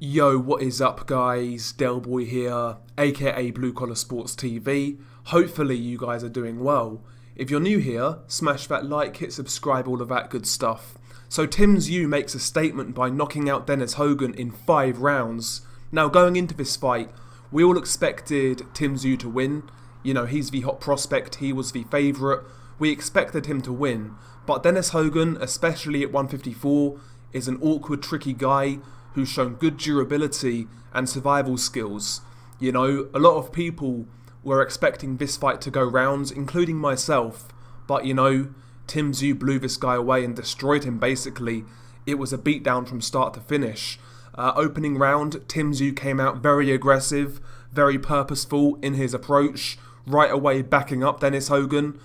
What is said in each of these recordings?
Yo, what is up guys? Delboy here, aka Blue Collar Sports TV. Hopefully you guys are doing well. If you're new here, smash that like, hit subscribe, all of that good stuff. So Tszyu makes a statement by knocking out Dennis Hogan in 5 rounds. Now going into this fight, we all expected Tszyu to win. You know, he's the hot prospect, he was the favourite. We expected him to win. But Dennis Hogan, especially at 154, is an awkward, tricky guy who's shown good durability and survival skills. You know, a lot of people were expecting this fight to go rounds, including myself, but you know, Tszyu blew this guy away and destroyed him basically. It was a beatdown from start to finish. Opening round, Tszyu came out very aggressive, very purposeful in his approach, right away backing up Dennis Hogan,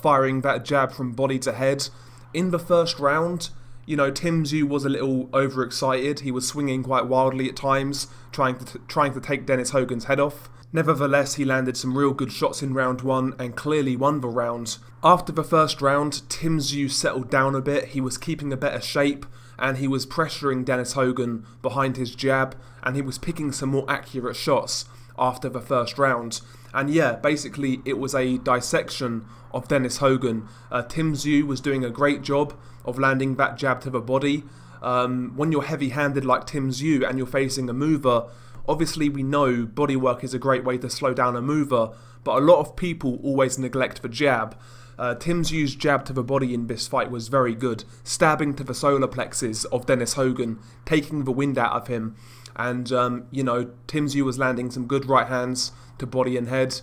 firing that jab from body to head. In the first round, you know, Tszyu was a little overexcited. He was swinging quite wildly at times, trying to take Dennis Hogan's head off. Nevertheless, he landed some real good shots in round 1 and clearly won the round. After the first round, Tszyu settled down a bit. He was keeping a better shape and he was pressuring Dennis Hogan behind his jab, and he was picking some more accurate shots after the first round. And yeah, basically it was a dissection of Dennis Hogan. Tszyu was doing a great job of landing that jab to the body. When you're heavy-handed like Tszyu and you're facing a mover, obviously we know bodywork is a great way to slow down a mover, but a lot of people always neglect the jab. Tszyu's jab to the body in this fight was very good, stabbing to the solar plexus of Dennis Hogan, taking the wind out of him. And, you know, Tszyu was landing some good right hands to body and head.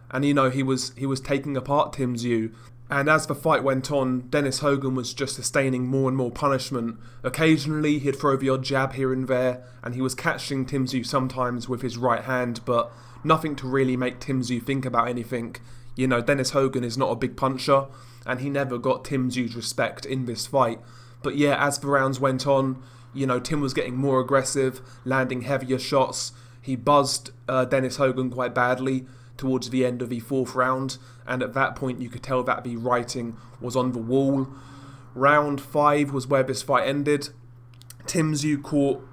And, you know, he was taking apart Tszyu. And as the fight went on, Dennis Hogan was just sustaining more and more punishment. Occasionally, he'd throw the odd jab here and there, and he was catching Tszyu sometimes with his right hand, but nothing to really make Tszyu think about anything. You know, Dennis Hogan is not a big puncher, and he never got Tszyu's respect in this fight. But yeah, as the rounds went on, you know, Tim was getting more aggressive, landing heavier shots. He buzzed Dennis Hogan quite badly towards the end of the 4th round, and at that point you could tell that the writing was on the wall. Round 5 was where this fight ended. Tszyu caught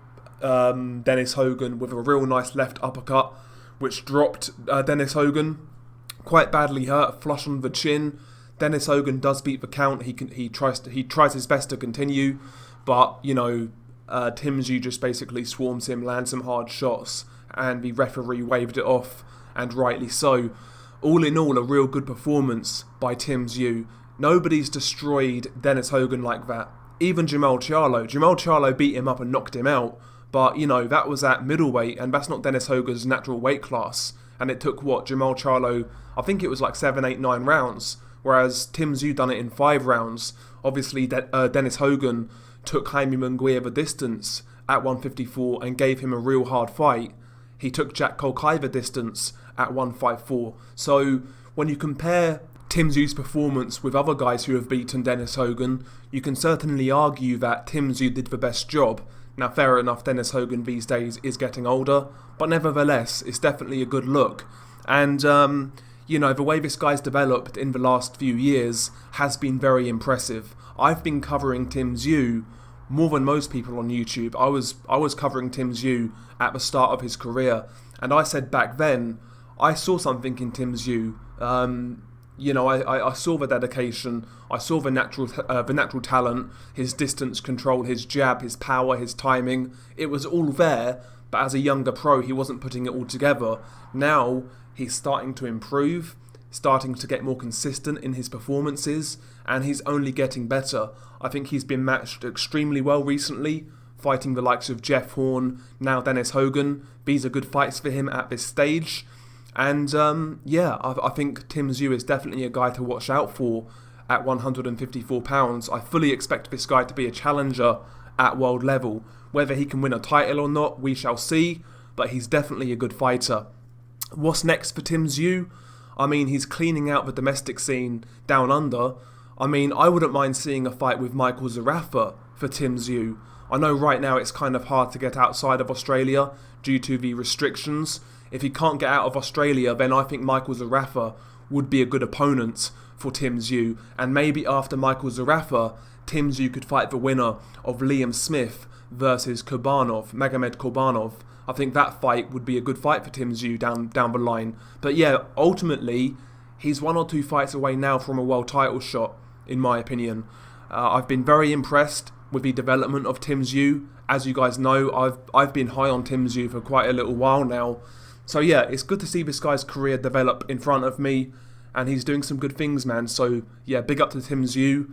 Dennis Hogan with a real nice left uppercut, which dropped Dennis Hogan quite badly hurt, flush on the chin. Dennis Hogan does beat the count. He tries his best to continue, but you know, Tszyu just basically swarms him, lands some hard shots, and the referee waved it off, and rightly so. All in all, a real good performance by Tszyu. Nobody's destroyed Dennis Hogan like that. Even Jermell Charlo beat him up and knocked him out, but you know, that was at middleweight, and that's not Dennis Hogan's natural weight class. And it took Jermell Charlo, I think it was like 7, 8, 9 rounds, whereas Tszyu done it in 5 rounds. Obviously, Dennis Hogan took Jaime Munguia the distance at 154 and gave him a real hard fight. He took Jack Colkai the distance at 154. So when you compare Tszyu's performance with other guys who have beaten Dennis Hogan, you can certainly argue that Tszyu did the best job. Now fair enough, Dennis Hogan these days is getting older, but nevertheless, it's definitely a good look. And you know, the way this guy's developed in the last few years has been very impressive. I've been covering Tszyu more than most people on YouTube. I was covering Tszyu at the start of his career, and I said back then, I saw something in Tszyu. You know, I saw the dedication, I saw the natural talent, his distance control, his jab, his power, his timing. It was all there, but as a younger pro, he wasn't putting it all together. Now, he's starting to improve, starting to get more consistent in his performances, and he's only getting better. I think he's been matched extremely well recently, fighting the likes of Jeff Horn, now Dennis Hogan. These are good fights for him at this stage. And yeah, I think Tszyu is definitely a guy to watch out for at 154 pounds. I fully expect this guy to be a challenger at world level. Whether he can win a title or not, we shall see, but he's definitely a good fighter. What's next for Tszyu? I mean, he's cleaning out the domestic scene down under. I mean, I wouldn't mind seeing a fight with Michael Zarafa for Tszyu. I know right now it's kind of hard to get outside of Australia due to the restrictions. If he can't get out of Australia, then I think Michael Zarafa would be a good opponent for Tszyu. And maybe after Michael Zarafa, Tszyu could fight the winner of Liam Smith versus Magomed Kurbanov. I think that fight would be a good fight for Tszyu down the line. But yeah, ultimately, he's 1 or 2 fights away now from a world title shot, in my opinion. I've been very impressed with the development of Tszyu. As you guys know, I've been high on Tszyu for quite a little while now. So yeah, it's good to see this guy's career develop in front of me, and he's doing some good things, man. So yeah, big up to Tszyu.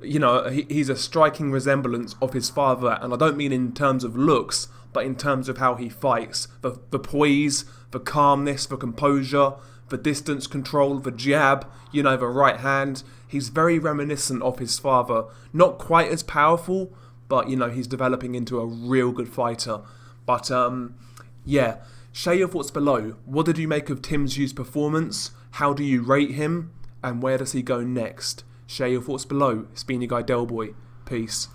You know, he's a striking resemblance of his father, and I don't mean in terms of looks, but in terms of how he fights. The poise, the calmness, the composure, the distance control, the jab, you know, the right hand. He's very reminiscent of his father. Not quite as powerful, but, you know, he's developing into a real good fighter. But, yeah, share your thoughts below. What did you make of Tszyu's performance? How do you rate him? And where does he go next? Share your thoughts below. It's been your guy Delboy. Peace.